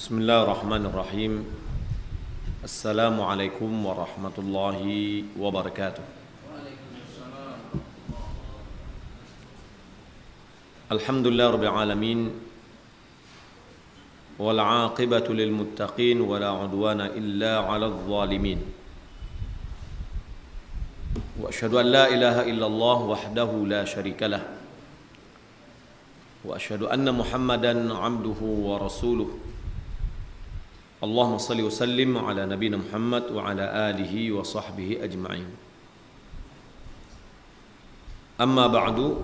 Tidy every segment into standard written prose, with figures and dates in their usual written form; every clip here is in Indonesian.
Bismillahirrahmanirrahim. Assalamualaikum warahmatullahi wabarakatuh. Alhamdulillah rabbil alamin. Wal 'aqibatu lil muttaqin wa la 'udwana illa 'alal zalimin. Wa asyhadu an la ilaha illallah wahdahu la syarikalah. Wa asyhadu anna Muhammadan 'abduhu wa rasuluh. Allahumma salli wa sallim ala nabiyina Muhammad wa ala alihi wa sahbihi ajma'in. Amma ba'du.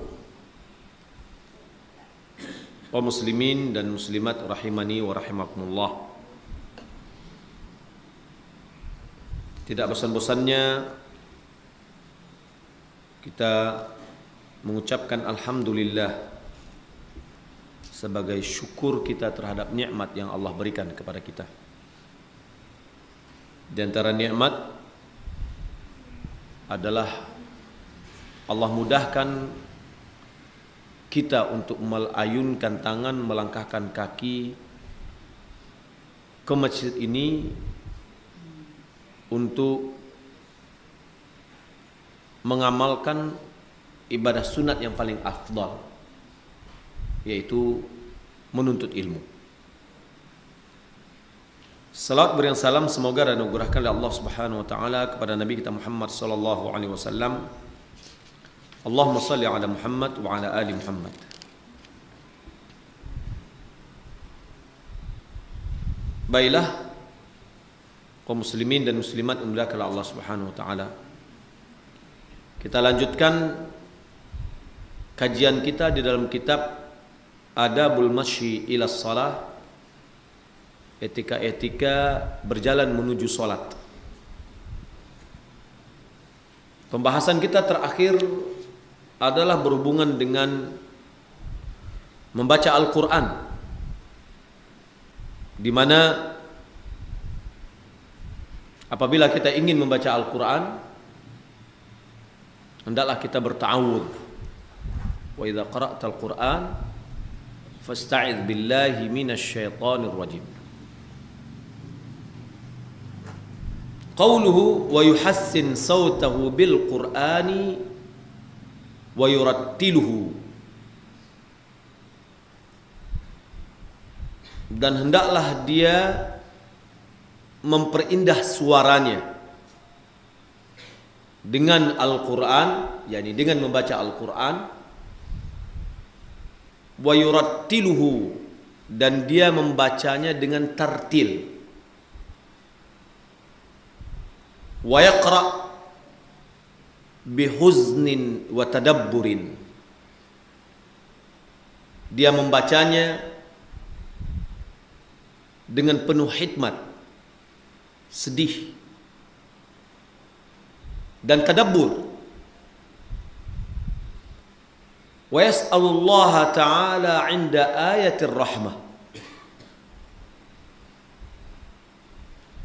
Wa muslimin dan muslimat rahimani wa rahimakumullah. Tidak bosan-bosannya kita mengucapkan alhamdulillah sebagai syukur kita terhadap nikmat yang Allah berikan kepada kita. Di antara nikmat adalah Allah mudahkan kita untuk melayunkan tangan, melangkahkan kaki ke masjid ini untuk mengamalkan ibadah sunat yang paling afdal, yaitu menuntut ilmu. Salawat beriang salam semoga dan anugerahkan oleh Allah Subhanahu wa taala kepada Nabi kita Muhammad sallallahu alaihi wasallam. Allahumma salli ala Muhammad wa ala ali Muhammad. Baiklah kaum muslimin dan muslimat yang dimuliakan oleh Allah Subhanahu wa taala. Kita lanjutkan kajian kita di dalam kitab Adabul Masyi ila Shalah, etika-etika berjalan menuju salat. Pembahasan kita terakhir adalah berhubungan dengan membaca Al-Quran, di mana apabila kita ingin membaca Al-Quran, hendaklah kita berta'awudz. Wa idza qara'tal Qur'an fasta'idz billahi minasyaitonir rajim. Qauluhu wa yuhassin sautahu bil Qur'ani wa yurattiluhu. Dan hendaklah dia memperindah suaranya dengan Al-Quran, yakni dengan membaca Al-Quran, wa yurattiluhu, dan dia membacanya dengan tartil, wa yaqra bihuznin wa tadabburin, dia membacanya dengan penuh hikmat, sedih dan tadabbur. Wa yas'alullaha ta'ala 'inda ayatir rahmah,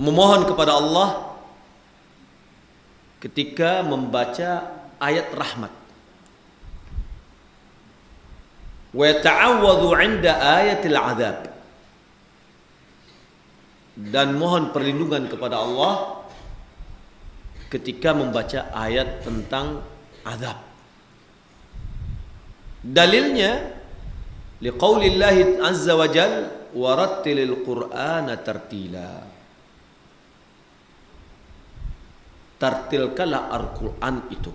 memohon kepada Allah ketika membaca ayat rahmat. Wa yata'awwadhu 'inda ayatil 'adzab, dan mohon perlindungan kepada Allah ketika membaca ayat tentang azab. Dalilnya liqaulillahi azza wa jalla warattilil qur'ana tartila. Tartilkanlah Al-Quran itu.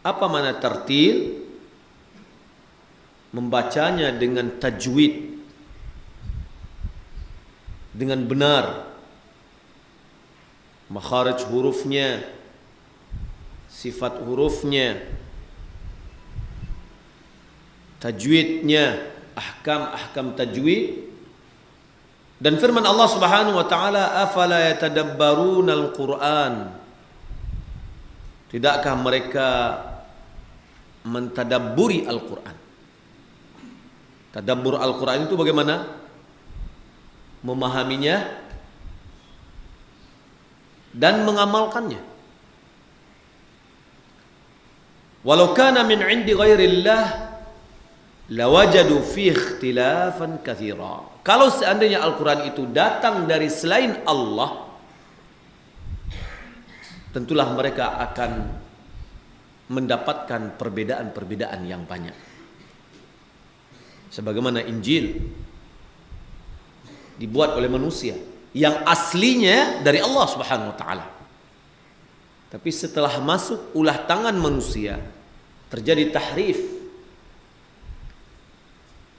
Apa makna tartil? Membacanya dengan tajwid, dengan benar, makharij hurufnya, sifat hurufnya, tajwidnya, ahkam tajwid. Dan firman Allah Subhanahu wa taala, afala yatadabbaruna al-Qur'an, tidakkah mereka mentadabburi Al-Quran? Tadabbur Al-Quran itu bagaimana? Memahaminya dan mengamalkannya. Walau kana min 'indi ghairillah lawajadu fi ikhtilafan katsira. Kalau seandainya Al-Quran itu datang dari selain Allah, tentulah mereka akan mendapatkan perbedaan-perbedaan yang banyak. Sebagaimana Injil dibuat oleh manusia yang aslinya dari Allah Subhanahu wa taala. Tapi setelah masuk ulah tangan manusia, terjadi tahrif,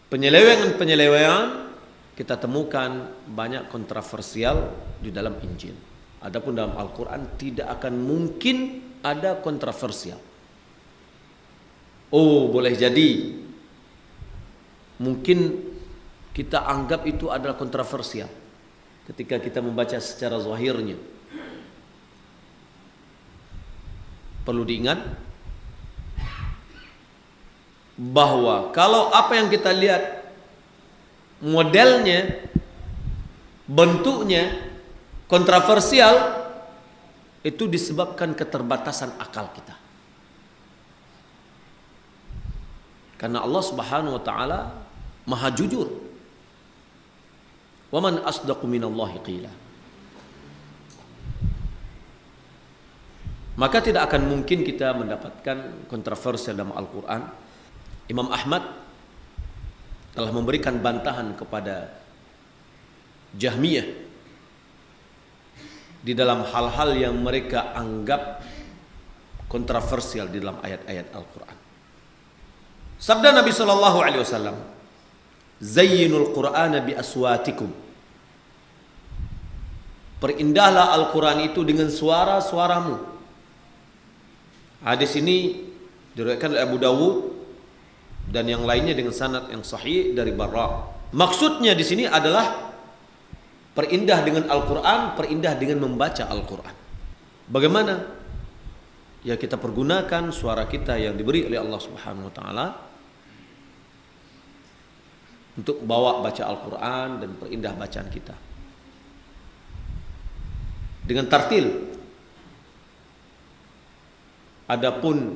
penyelewengan-penyelewengan. Kita temukan banyak kontroversial di dalam Injil. Adapun dalam Al-Quran tidak akan mungkin ada kontroversial. Oh, boleh jadi mungkin kita anggap itu adalah kontroversial ketika kita membaca secara zahirnya. Perlu diingat bahwa kalau apa yang kita lihat modelnya, bentuknya kontroversial, itu disebabkan keterbatasan akal kita. Karena Allah Subhanahu wa taala Maha jujur. Wa man asdaqu minallahi qila. Maka tidak akan mungkin kita mendapatkan kontroversial dalam Al-Quran. Imam Ahmad telah memberikan bantahan kepada Jahmiyah di dalam hal-hal yang mereka anggap kontroversial di dalam ayat-ayat Al-Quran. Sabda Nabi SAW, Zayyinul Qur'ana bi aswatikum. Perindahlah Al-Quran itu dengan suara-suaramu. Hadis ini diriwayatkan oleh Abu Dawud dan yang lainnya dengan sanad yang sahih dari Barra. Maksudnya di sini adalah perindah dengan Al-Quran, perindah dengan membaca Al-Quran. Bagaimana? Ya, kita pergunakan suara kita yang diberi oleh Allah Subhanahu wa taala untuk bawa baca Al-Quran dan perindah bacaan kita dengan tartil. Adapun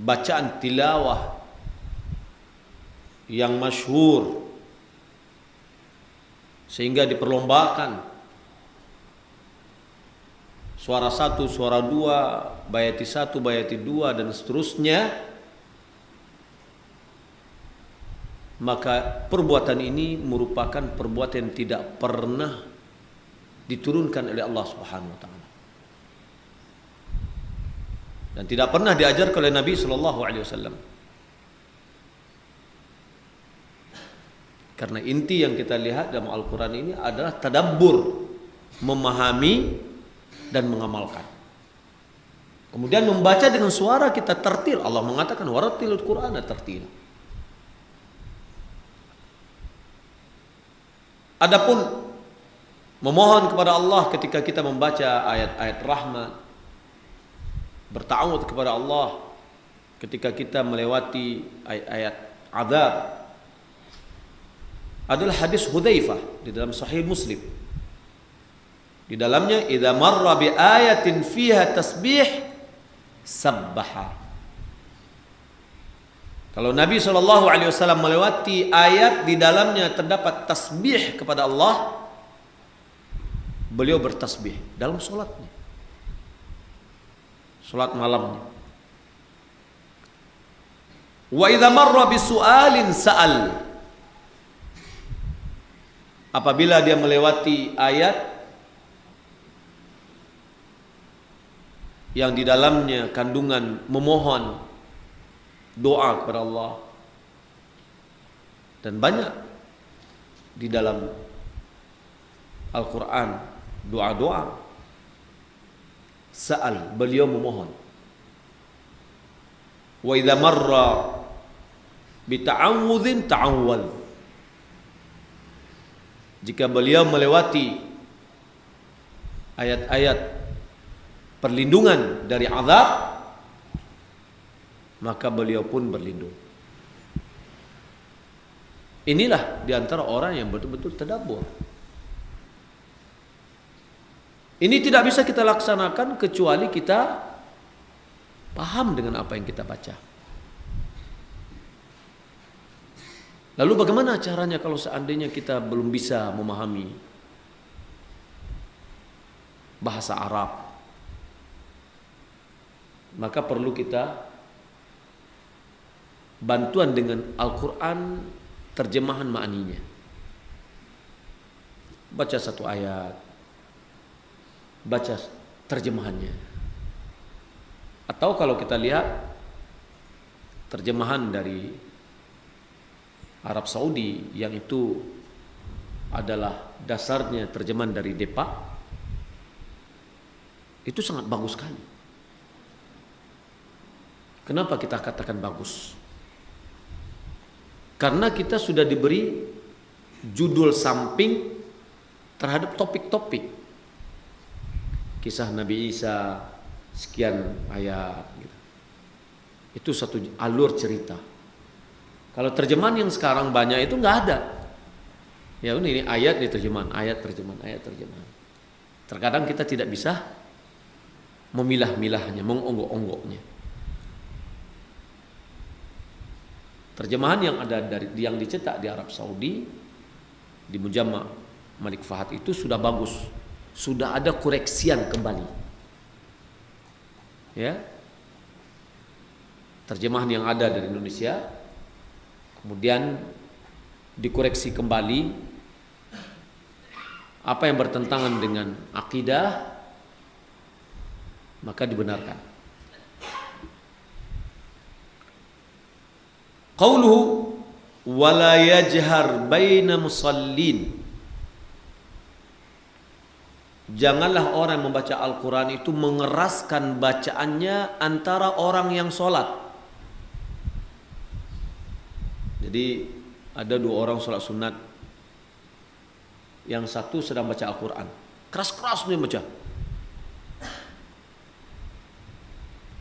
bacaan tilawah yang masyhur sehingga diperlombakan, suara satu, suara dua, bayati satu, bayati dua, dan seterusnya, maka perbuatan ini merupakan perbuatan yang tidak pernah diturunkan oleh Allah Subhanahu wa taala dan tidak pernah diajarkan oleh Nabi sallallahu alaihi wasallam. Karena inti yang kita lihat dalam Al-Quran ini adalah tadabbur, memahami dan mengamalkan. Kemudian membaca dengan suara kita tertil. Allah mengatakan warattilul Qur'ana tartila. Adapun memohon kepada Allah ketika kita membaca ayat-ayat rahmat, berta'awudz kepada Allah ketika kita melewati ayat-ayat azab, adalah hadis Hudzaifah di dalam Sahih Muslim. Di dalamnya idza marra bi ayatin fiha tasbih sabbaha. Kalau Nabi SAW melewati ayat di dalamnya terdapat tasbih kepada Allah, beliau bertasbih dalam sholatnya, sholat malamnya. Wa idza marra bi su'alin sa'al. Apabila dia melewati ayat yang di dalamnya kandungan memohon doa kepada Allah, dan banyak di dalam Al-Quran doa-doa sa'al, beliau memohon. Wa idza marra bi ta'awudzin ta'awwadz. Jika beliau melewati ayat-ayat perlindungan dari azab, maka beliau pun berlindung. Inilah diantara orang yang betul-betul tadabbur. Ini tidak bisa kita laksanakan kecuali kita paham dengan apa yang kita baca. Lalu bagaimana caranya kalau seandainya kita belum bisa memahami bahasa Arab? Maka perlu kita bantuan dengan Al-Quran, terjemahan ma'aninya. Baca satu ayat, baca terjemahannya. Atau kalau kita lihat terjemahan dari Arab Saudi, yang itu adalah dasarnya terjemahan dari Depa, itu sangat bagus sekali. Kenapa kita katakan bagus? Karena kita sudah diberi judul samping terhadap topik-topik. Kisah Nabi Isa sekian ayat gitu. Itu satu alur cerita. Kalau terjemahan yang sekarang banyak itu nggak ada. Ya ini ayat, ini terjemahan, ayat terjemahan, ayat terjemahan. Terkadang kita tidak bisa memilah-milahnya, mengonggok-onggoknya. Terjemahan yang ada yang dicetak di Arab Saudi, di Mujamma Malik Fahad itu sudah bagus, sudah ada koreksian kembali. Ya, terjemahan yang ada dari Indonesia kemudian dikoreksi kembali, apa yang bertentangan dengan akidah maka dibenarkan. Qauluhu wala yajhar baina musallin. Janganlah orang yang membaca Al-Quran itu mengeraskan bacaannya antara orang yang sholat. Jadi ada dua orang sholat sunat, yang satu sedang baca Al-Quran, keras-keras dia baca.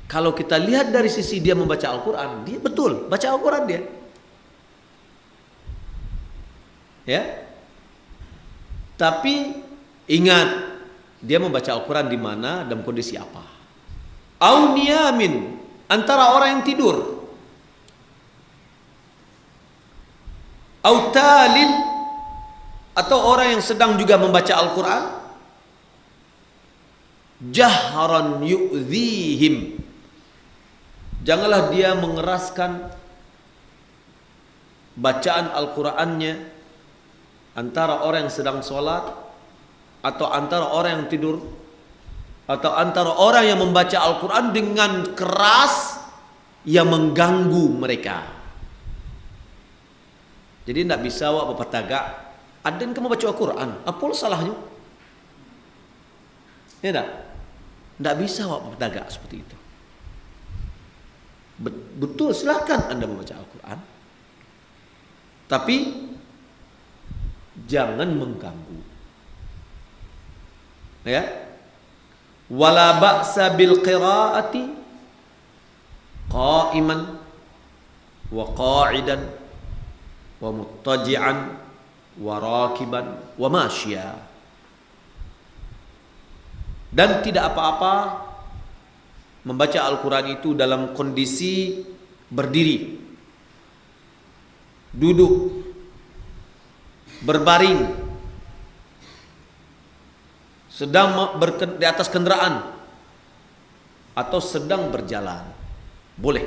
Kalau kita lihat dari sisi dia membaca Al-Quran, dia betul baca Al-Quran dia, ya. Tapi ingat, dia membaca Al-Quran di mana, dalam kondisi apa? Au niyamin, antara orang yang tidur. Au talin, atau orang yang sedang juga membaca Al-Quran. Jahran yu'dhihim, janganlah dia mengeraskan bacaan Al-Qurannya antara orang yang sedang sholat, atau antara orang yang tidur, atau antara orang yang membaca Al-Quran dengan keras yang mengganggu mereka. Jadi tidak bisa wak bapak tagak, aden kamu baca Al-Quran, apa salahnya? Ya tak? Tidak bisa wak bapak tagak seperti itu. Betul, silakan Anda membaca Al-Quran, tapi jangan mengganggu. Ya, wala ba'sa bil qiraati qa'iman wa qa'idan wa muttaji'an wa rakiban wa masya. Dan tidak apa-apa membaca Al-Quran itu dalam kondisi berdiri, duduk, berbaring, sedang di atas kendaraan, atau sedang berjalan, boleh.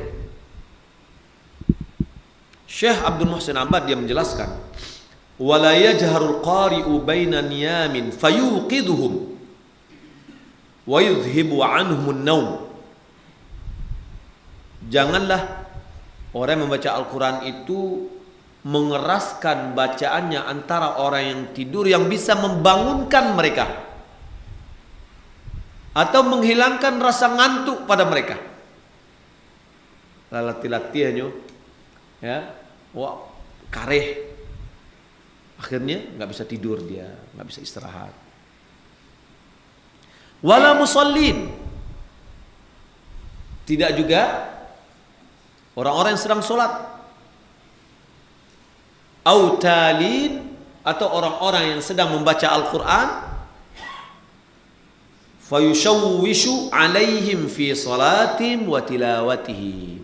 Syekh Abdul Muhsin Abbad dia menjelaskan, wala yajharul qari'u baina niyamin fayuqiduhum wa yudhhibu anhumun naum. Janganlah orang yang membaca Al-Quran itu mengeraskan bacaannya antara orang yang tidur yang bisa membangunkan mereka atau menghilangkan rasa ngantuk pada mereka. Latih-latihannya, ya, wah, kareh, akhirnya nggak bisa tidur dia, nggak bisa istirahat. Wala musallin, tidak juga orang-orang yang sedang sholat. Au talin, atau orang-orang yang sedang membaca Al-Quran. Fayushawwishu alaihim fi salatim wa tilawatihim,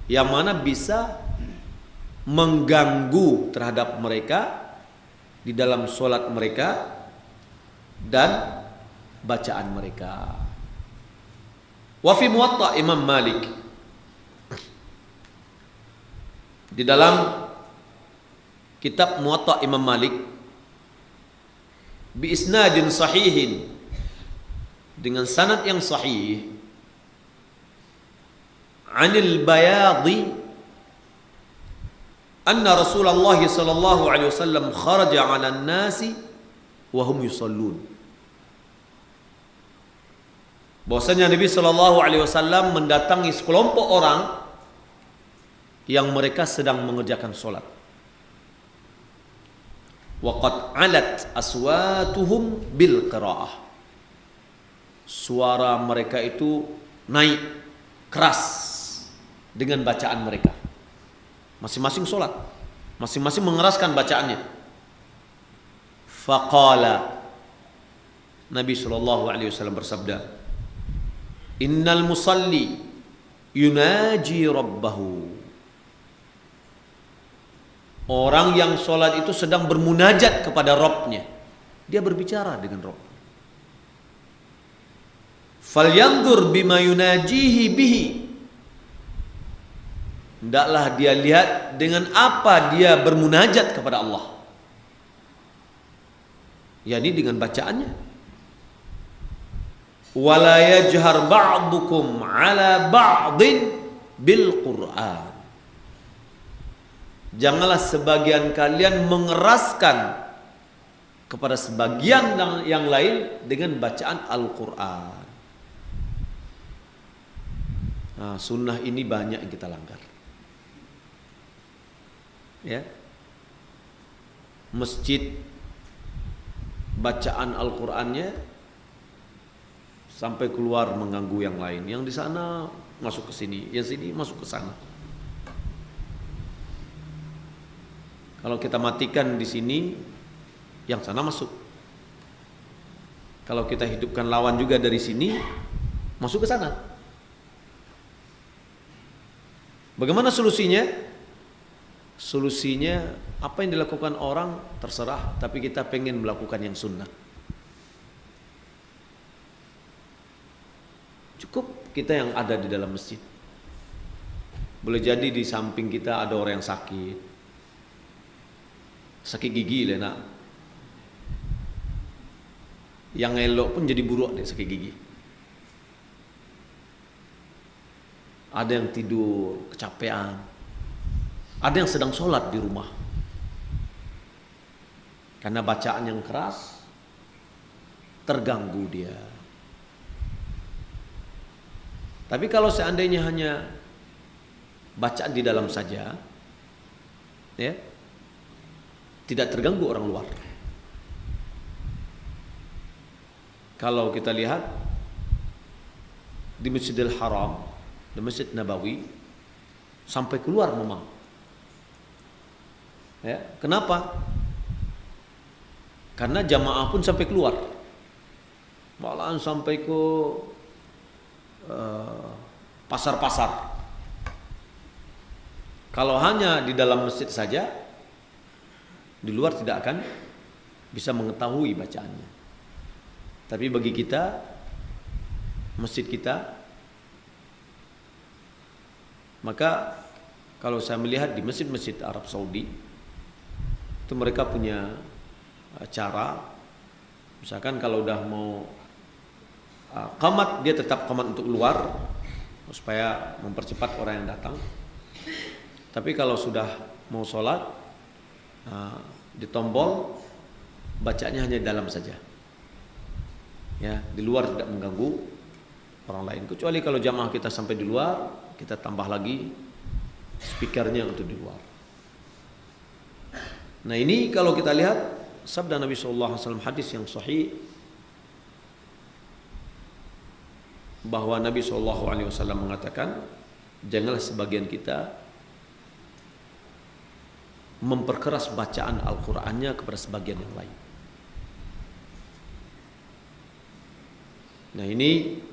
yang mana bisa mengganggu terhadap mereka di dalam solat mereka dan bacaan mereka. Wa fi Muwatta Imam Malik, di dalam kitab Muwatta Imam Malik, bi isnadin sahihin, dengan sanad yang sahih, anil Bayadi anna Rasulullah sallallahu alaihi wasallam kharaja 'ala an-nasi wa hum yusallun. Bahwasanya Nabi sallallahu alaihi wasallam mendatangi sekelompok orang yang mereka sedang mengerjakan salat. Wa qad 'alat aswatuhum bil qiraah. Suara mereka itu naik keras dengan bacaan mereka. Masing-masing solat, masing-masing mengeraskan bacaannya. Faqala, Nabi sallallahu alaihi wasallam bersabda, innal musalli yunaji rabbahu. Orang yang solat itu sedang bermunajat kepada Rabbnya. Dia berbicara dengan Rabb. Falyanzur bima yunajihi bihi. Hendaklah dia lihat dengan apa dia bermunajat kepada Allah, yakni dengan bacaannya. Wala yajhar ba'dukum ala ba'din bil Qur'an. Janganlah sebagian kalian mengeraskan kepada sebagian yang lain dengan bacaan Al-Quran. Nah, sunnah ini banyak yang kita langgar. Ya, masjid bacaan Al-Qur'annya sampai keluar mengganggu yang lain. Yang di sana masuk ke sini, yang sini masuk ke sana. Kalau kita matikan di sini, yang sana masuk. Kalau kita hidupkan lawan juga dari sini, masuk ke sana. Bagaimana solusinya? Solusinya apa yang dilakukan orang terserah, tapi kita pengen melakukan yang sunnah. Cukup kita yang ada di dalam masjid. Boleh jadi di samping kita ada orang yang sakit gigi lah nak. Yang elok pun jadi buruk deh sakit gigi. Ada yang tidur kecapean. Ada yang sedang sholat di rumah, karena bacaan yang keras terganggu dia. Tapi kalau seandainya hanya bacaan di dalam saja, ya, tidak terganggu orang luar. Kalau kita lihat di Masjidil Haram, di Masjid Nabawi, sampai keluar memang. Ya, kenapa? Karena jamaah pun sampai keluar, malahan sampai ke pasar-pasar. Kalau hanya di dalam masjid saja, di luar tidak akan bisa mengetahui bacaannya. Tapi bagi kita, masjid kita, maka kalau saya melihat di masjid-masjid Arab Saudi, itu mereka punya cara, misalkan kalau udah mau qamat, dia tetap qamat untuk luar supaya mempercepat orang yang datang. Tapi kalau sudah mau sholat, di tombol bacaannya hanya dalam saja, ya, di luar tidak mengganggu orang lain. Kecuali kalau jamaah kita sampai di luar, kita tambah lagi speakernya untuk di luar. Nah, ini kalau kita lihat sabda Nabi SAW, hadis yang sahih, bahwa Nabi SAW mengatakan, janganlah sebagian kita memperkeras bacaan Al-Qur'annya kepada sebagian yang lain. Nah, ini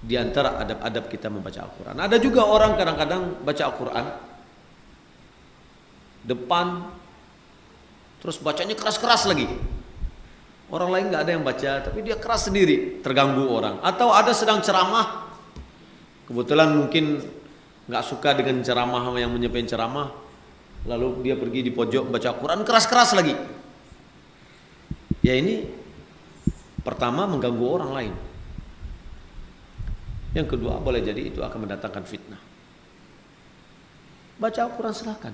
di antara adab-adab kita membaca Al-Quran. Ada juga orang kadang-kadang baca Al-Quran depan, terus bacanya keras-keras lagi. Orang lain nggak ada yang baca, tapi dia keras sendiri, terganggu orang. Atau ada sedang ceramah, kebetulan mungkin nggak suka dengan ceramah yang menyampaikan ceramah, lalu dia pergi di pojok baca Al-Quran keras-keras lagi. Ya ini pertama mengganggu orang lain. Yang kedua, boleh jadi itu akan mendatangkan fitnah. Baca Al-Quran silakan.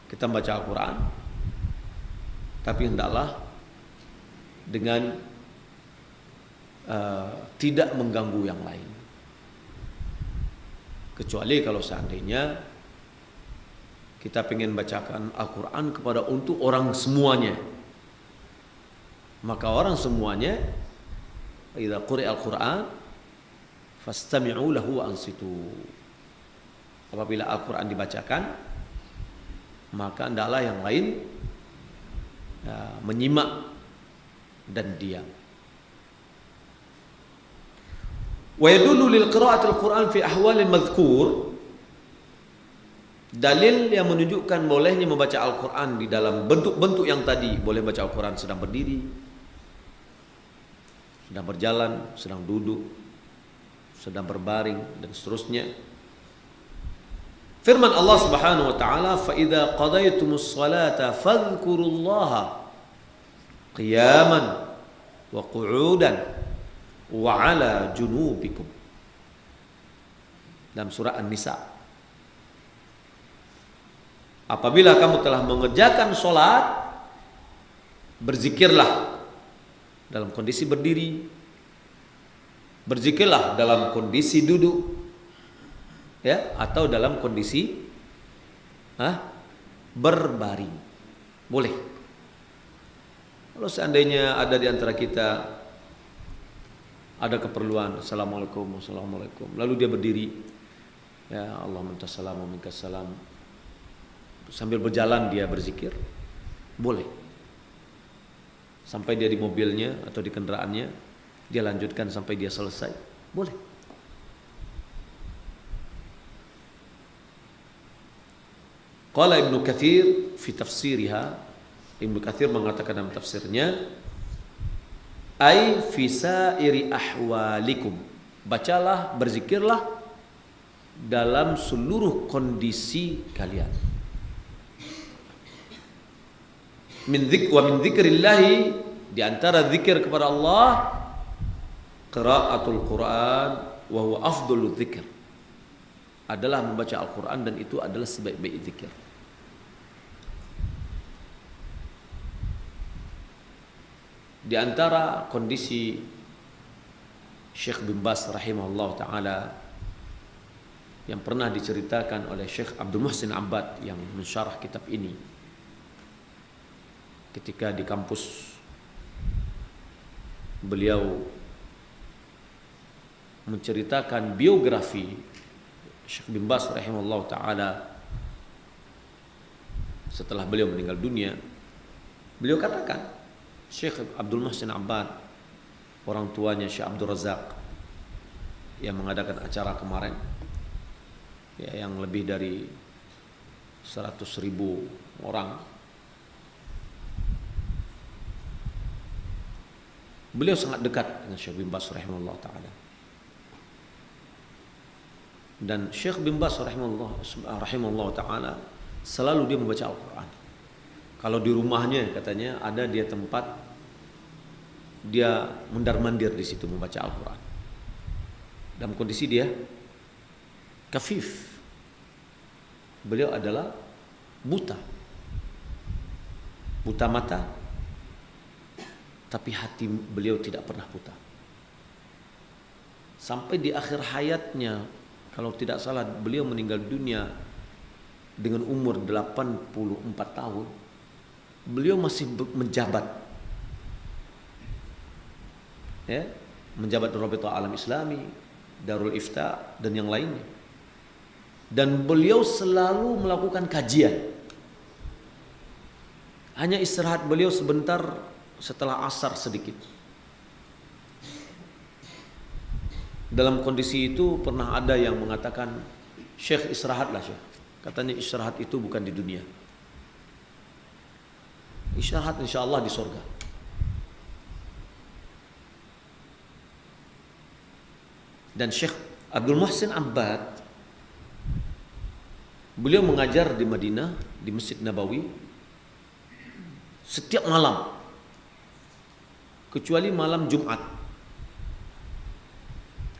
Kita baca Al-Quran, tapi hendaklah dengan tidak mengganggu yang lain. Kecuali kalau seandainya kita ingin bacakan Al-Quran kepada untuk orang semuanya, maka orang semuanya, idza quri'a Al-Quran fastami'u lahu wa ansitu. Apabila Al-Quran dibacakan, maka hendaklah yang lain menyimak dan diam. Wa yadullu lil qira'atil Quran fi ahwalil madhkur, dalil yang menunjukkan bolehnya membaca Al-Quran di dalam bentuk-bentuk yang tadi. Boleh baca Al-Quran sedang berdiri, sedang berjalan, sedang duduk, sedang berbaring, dan seterusnya. Firman Allah Subhanahu wa taala, "Fa idza qadaytumus salata fadhkurullaha qiyaman wa qu'udan wa 'ala junubikum." Dalam surah An-Nisa. Apabila kamu telah mengerjakan salat, berzikirlah dalam kondisi berdiri, berzikirlah dalam kondisi duduk, ya, atau dalam kondisi berbaring. Boleh. Kalau seandainya ada di antara kita ada keperluan, assalamualaikum, lalu dia berdiri, ya Allah mintassalam wa minkassalam, sambil berjalan dia berzikir, boleh. Sampai dia di mobilnya atau di kendaraannya, dia lanjutkan sampai dia selesai, boleh. Qala Ibnu Katsir fi tafsiriha, Ibnu Katsir mengatakan dalam tafsirnya, ai fi sairi ahwalikum, bacalah, berzikirlah dalam seluruh kondisi kalian. Min dzikrillahi, di antara zikir kepada Allah, qiraatul Quran wa huwa afdhalul dzikr, adalah membaca Al-Quran, dan itu adalah sebaik-baik zikir. Di antara kondisi Syekh bin Baz rahimahullah ta'ala yang pernah diceritakan oleh Syekh Abdul Muhsin Abbad yang mensyarah kitab ini, ketika di kampus beliau menceritakan biografi Syekh bin Baz rahimahullah ta'ala setelah beliau meninggal dunia. Beliau katakan, Syekh Abdul Muhsin Abbad, orang tuanya Syekh Abdul Razak yang mengadakan acara kemarin, ya, yang lebih dari 100.000 orang, beliau sangat dekat dengan Syekh bin Baz rahimahullah ta'ala. Dan Syekh bin Baz rahimahullah ta'ala selalu dia membaca Al-Quran. Kalau di rumahnya katanya ada dia tempat dia mundar-mandir di situ membaca Al-Quran. Dalam kondisi dia kafif. Beliau adalah buta mata, tapi hati beliau tidak pernah buta. Sampai di akhir hayatnya, kalau tidak salah beliau meninggal dunia dengan umur 84 tahun. Beliau masih menjabat, ya, menjabat Rabithah Alam Islami, Darul Ifta, dan yang lainnya. Dan beliau selalu melakukan kajian. Hanya istirahat beliau sebentar setelah asar sedikit. Dalam kondisi itu pernah ada yang mengatakan, Syekh istirahatlah Syekh. Katanya istirahat itu bukan di dunia. Istirahat insya Allah di surga. Dan Syekh Abdul Muhsin Abbad, beliau mengajar di Madinah, di Masjid Nabawi, setiap malam, kecuali malam Jumat.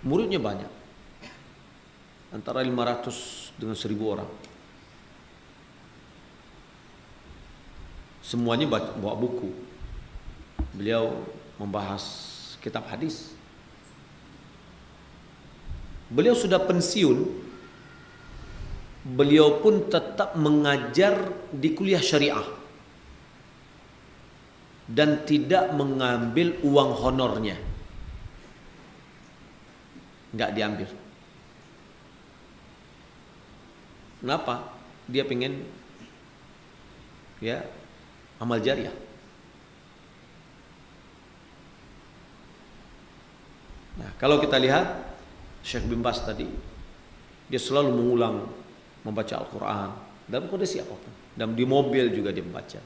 Muridnya banyak, antara 500 dengan 1000 orang. Semuanya bawa buku. Beliau membahas kitab hadis. Beliau sudah pensiun, beliau pun tetap mengajar di kuliah syariah dan tidak mengambil uang honornya. Enggak diambil. Kenapa? Dia pengen amal jariah. Nah, kalau kita lihat Syekh bin Baz tadi, dia selalu mengulang membaca Al-Quran dalam kondisi apapun, dan di mobil juga dia membaca.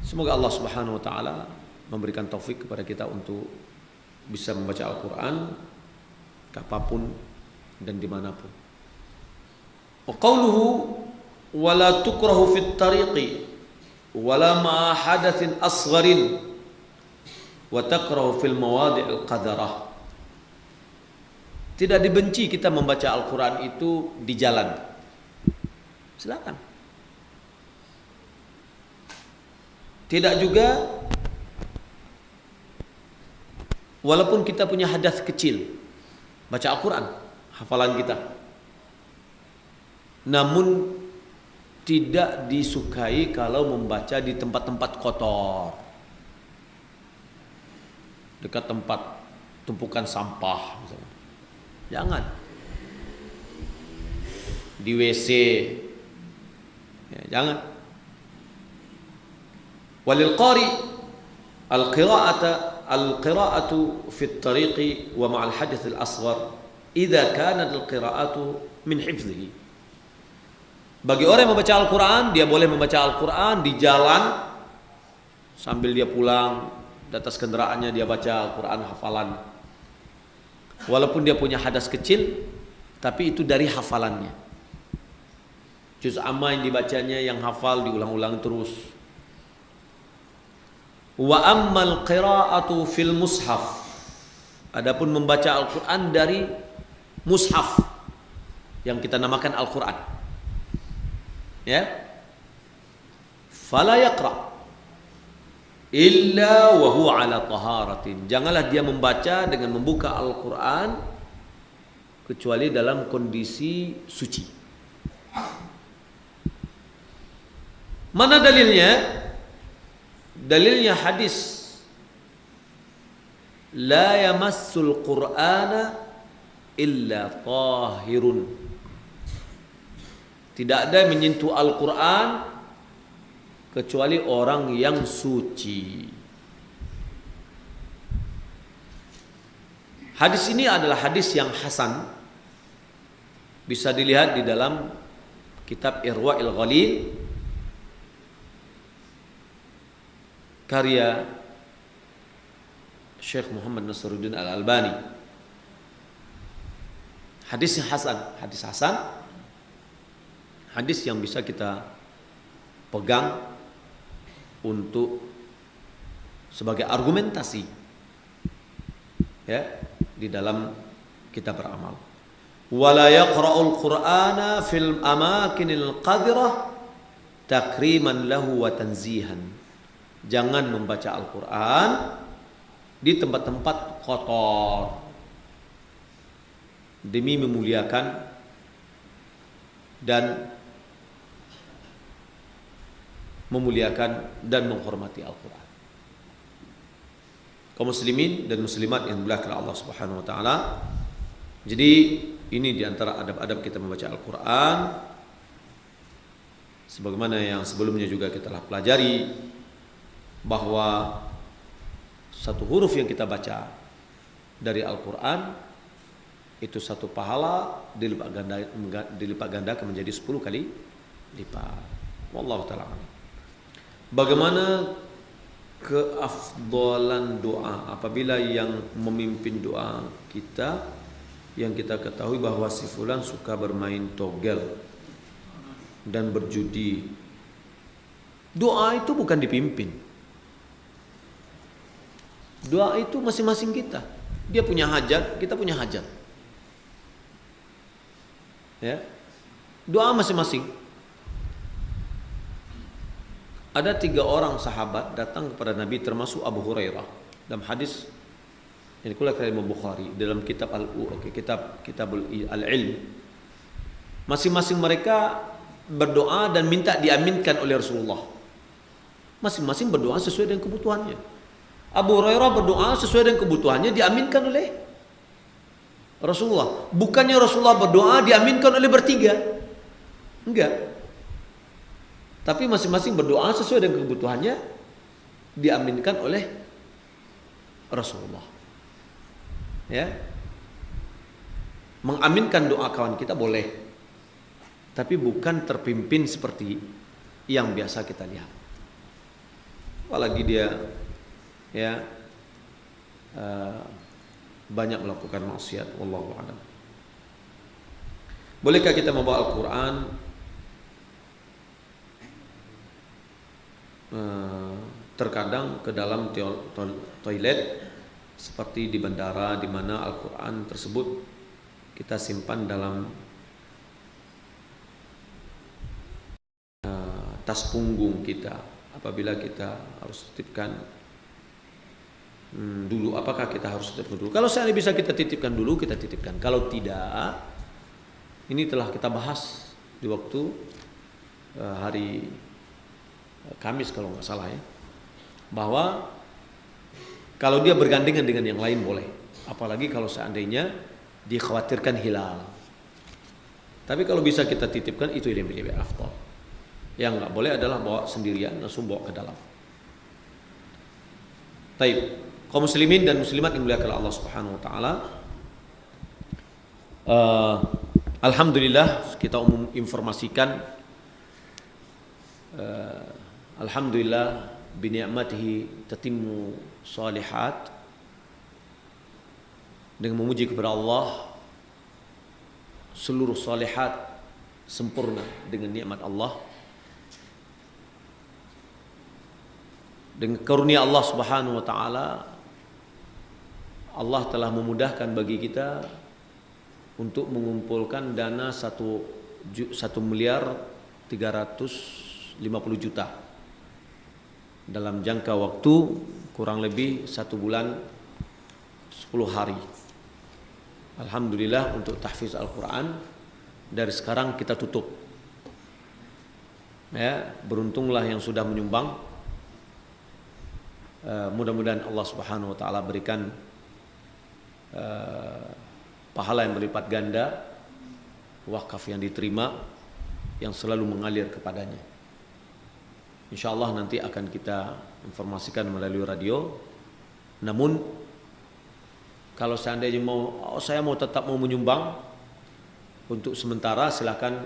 Semoga Allah Subhanahu wa taala memberikan taufik kepada kita untuk bisa membaca Al-Quran kapanpun dan dimanapun. Wa qawluhu wala tukrahu fit tariqi wala ma'a hadatsin asgharin wa takrahu fil mawadi'il qadarah. Tidak dibenci kita membaca Al-Quran itu di jalan. Silakan. Tidak juga walaupun kita punya hadas kecil, baca Al-Quran, hafalan kita. Namun tidak disukai kalau membaca di tempat-tempat kotor, dekat tempat tumpukan sampah misalnya. Jangan. Di WC. Ya, jangan. Walil qari al-qira'atu fi at-tariqi wa ma'al hadath al-asghar idza kanat al-qira'atu min hifdhihi. Bagi orang yang membaca Al-Quran, dia boleh membaca Al-Quran di jalan sambil dia pulang, di atas kendaraannya dia baca Al-Quran hafalan. Walaupun dia punya hadas kecil, tapi itu dari hafalannya. Juz amma yang dibacanya, yang hafal diulang-ulang terus. Wa ammal qira'atu fil mushaf. Adapun membaca Al-Quran dari mushaf yang kita namakan Al-Quran, ya, fala yaqra illa wa huwa ala taharatin. Janganlah dia membaca dengan membuka Al-Quran kecuali dalam kondisi suci. Mana dalilnya? Dalilnya hadis la yamassul Qur'ana illa tahirun. Tidak ada yang menyentuh Al-Quran kecuali orang yang suci. Hadis ini adalah hadis yang hasan. Bisa dilihat di dalam kitab Irwa'il Ghalil karya Syekh Muhammad Nasruddin Al-Albani. Hadisnya hasan, hadis hasan. Hadis yang bisa kita pegang untuk sebagai argumentasi, ya, di dalam kita beramal. Wala yaqra'ul Qur'ana fil amakinil qadirah takriman lahu wa tanzihan. Jangan membaca Al-Quran di tempat-tempat kotor demi memuliakan dan menghormati Al-Quran. Kaum muslimin dan muslimat yang dimuliakan Allah Subhanahu wa taala. Jadi ini di antara adab-adab kita membaca Al-Quran, sebagaimana yang sebelumnya juga kita telah pelajari, bahwa satu huruf yang kita baca dari Al-Quran, itu satu pahala dilipat gandakan menjadi 10 kali lipat. Wallahu ta'ala. Bagaimana keafdalan doa apabila yang memimpin doa kita, yang kita ketahui bahwa si fulan suka bermain togel dan berjudi? Doa itu bukan dipimpin. Doa itu masing-masing kita. Dia punya hajat, kita punya hajat. Ya. Doa masing-masing. Ada 3 orang sahabat datang kepada Nabi, termasuk Abu Hurairah. Dalam hadis yang dikeluarkan oleh Bukhari dalam kitab Kitabul Al-Ilm. Masing-masing mereka berdoa dan minta diaminkan oleh Rasulullah. Masing-masing berdoa sesuai dengan kebutuhannya. Abu Hurairah berdoa sesuai dengan kebutuhannya, diaminkan oleh Rasulullah. Bukannya Rasulullah berdoa diaminkan oleh bertiga. Enggak. Tapi masing-masing berdoa sesuai dengan kebutuhannya, diaminkan oleh Rasulullah. Ya. Mengaminkan doa kawan kita boleh, tapi bukan terpimpin seperti yang biasa kita lihat. Apalagi dia banyak melakukan maksiat. Wallahu a'lam. Bolehkah kita membawa Al-Quran terkadang ke dalam toilet seperti di bandara, di mana Al-Quran tersebut kita simpan dalam tas punggung kita apabila kita harus titipkan dulu? Apakah kita harus titipkan dulu? Kalau seandainya bisa kita titipkan dulu, kita titipkan. Kalau tidak, ini telah kita bahas di waktu hari Kamis kalau nggak salah ya, bahwa kalau dia bergandengan dengan yang lain boleh, apalagi kalau seandainya dikhawatirkan hilal. Tapi kalau bisa kita titipkan, itu yang lebih afdal. Yang nggak boleh adalah bawa sendirian, langsung bawa ke dalam. Taib, kaum muslimin dan muslimat yang dimuliakan Allah Subhanahu wa taala. Alhamdulillah kita informasikan, alhamdulillah bini'matihi tatimmu salihat. Dengan memuji kepada Allah, seluruh salihat sempurna dengan nikmat Allah. Dengan karunia Allah Subhanahu wa taala, Allah telah memudahkan bagi kita untuk mengumpulkan dana 1.350.000.000 dalam jangka waktu kurang lebih 1 bulan 10 hari. Alhamdulillah untuk tahfiz Al-Quran dari sekarang kita tutup. Ya, beruntunglah yang sudah menyumbang. Mudah-mudahan Allah Subhanahu wa taala berikan pahala yang berlipat ganda, wakaf yang diterima yang selalu mengalir kepadanya. InsyaAllah nanti akan kita informasikan melalui radio. Namun kalau seandainya saya tetap mau menyumbang, untuk sementara silakan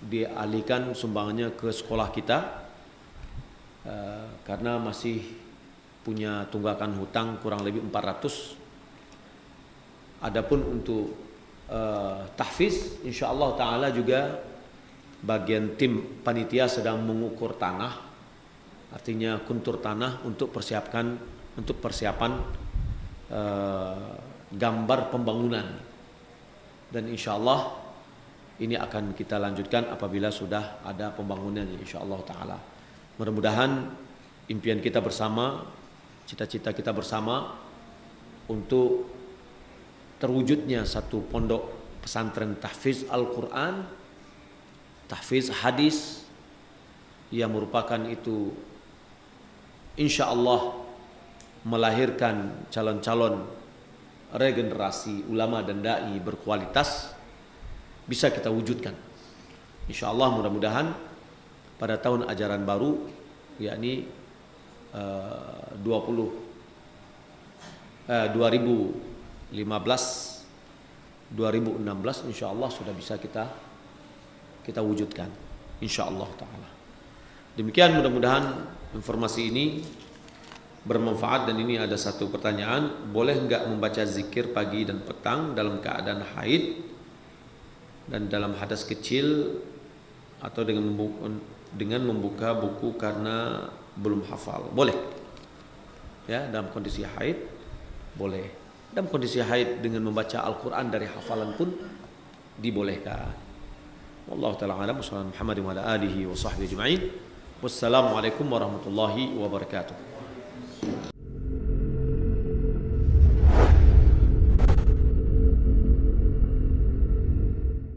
dialihkan sumbangannya ke sekolah kita, karena masih punya tunggakan hutang kurang lebih 400. Adapun untuk tahfiz, insyaallah taala juga bagian tim panitia sedang mengukur tanah, artinya kontur tanah untuk persiapan gambar pembangunan, dan insyaallah ini akan kita lanjutkan apabila sudah ada pembangunannya insyaallah taala. Mudah-mudahan impian kita bersama, cita-cita kita bersama untuk terwujudnya satu pondok pesantren tahfiz Al-Quran, tahfiz hadis, yang merupakan itu insyaallah melahirkan calon-calon regenerasi ulama dan dai berkualitas, bisa kita wujudkan insyaallah. Mudah-mudahan pada tahun ajaran baru, yakni 2020 2016 insyaallah sudah bisa kita wujudkan insyaallah taala. Demikian, mudah-mudahan informasi ini bermanfaat. Dan ini ada satu pertanyaan, boleh enggak membaca zikir pagi dan petang dalam keadaan haid dan dalam hadas kecil atau dengan membuka buku karena belum hafal? Boleh. Ya, dalam kondisi haid boleh. Dalam kondisi haid dengan membaca Al-Qur'an dari hafalan pun dibolehkan. Wallahu taala alam. Wassalamu Muhammadin wa ala alihi wa sahbihi ajma'in. Wassalamualaikum warahmatullahi wabarakatuh.